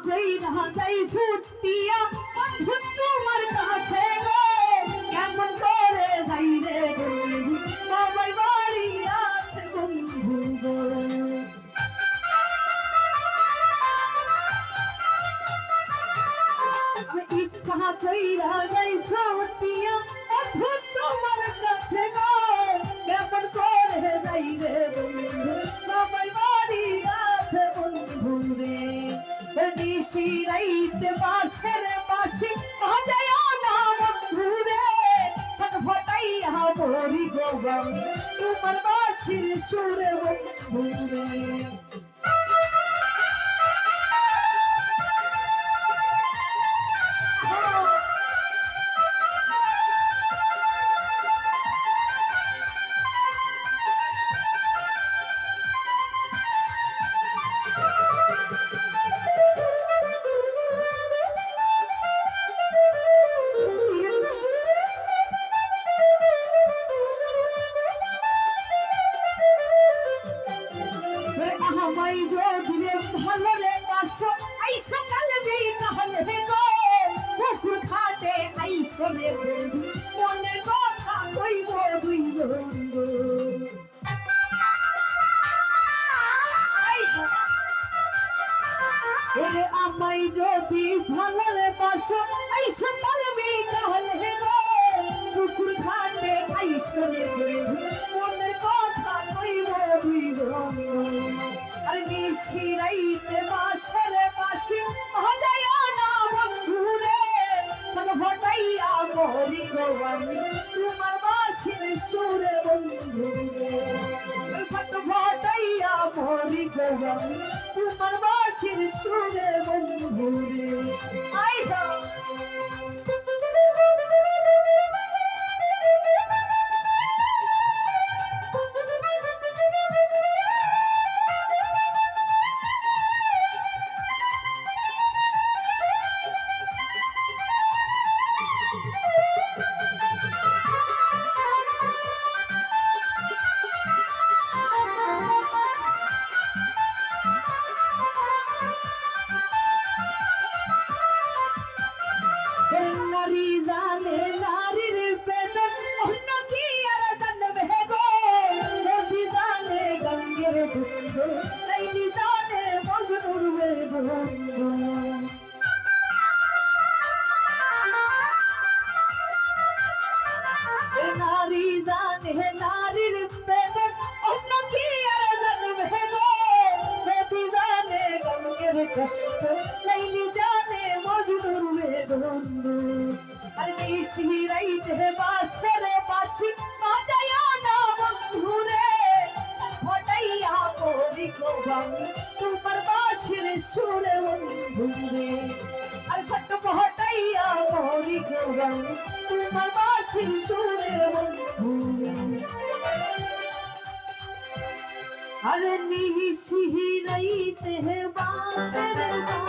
কইরা যাই ছুটিয়া বন্ধু তোমার কাছে গো কেমন করে যাই রে বন্ধু বাবাই বাড়ি আছে বন্ধু গো আমি ইচ্ছা কইরা যাই ছুটিয়া বন্ধু তোমার কাছে গো কেমন করে যাই রে বন্ধু বাবাই বাড়ি আছে বন্ধু রে নিশি রাইতে বাসের বাসি বাজায় না বন্ধু রে ছটফটাইয়া মরি গো আমি তোমার বাসির সুরে বন্ধু রে আমায় যদি ভালো রে বাসো আইসো কালে বিকালে গো পুকুর ঘাটে আইসো রে বন্ধু মনের কথা কইব দুই বন্ধু আমায় যদি ভালো রে বাসো আইসো কালে বিকালে গো পুকুর ঘাটে আইসো রে বন্ধু মনের কথা কইব দুই বন্ধু আর নিশি রাইতে বাসের বাসি বাজায় না বন্ধু রে ছটফটাইয়া মরি গো আমি তোমার বাসির সুরে বন্ধু রে ছটফটাইয়া মরি গো আমি তোমার বাসির সুরে বন্ধু রে আই দা নারী জানে নারীর বেদন অন্য কি আর জানবে গো নদী জানে গঙ্গের দুঃখ লাইলি জানে মজনুর বেদন নারী জানে নারীর বেদন অন্য কি আর জানবে গো নদী জানে গঙ্গের কষ্ট লাইলি জানে মজনুর বেদন আর নিশি রাইতে বাসের বাসি বাজায় না বন্ধু রে ফটাইয়া মরি গো আমি তোমার বাসির সুরে বন্ধু রে আর ছটফটাইয়া মরি গো আমি তোমার বাসির সুরে বন্ধু রে আর নিশি রাইতে বাসের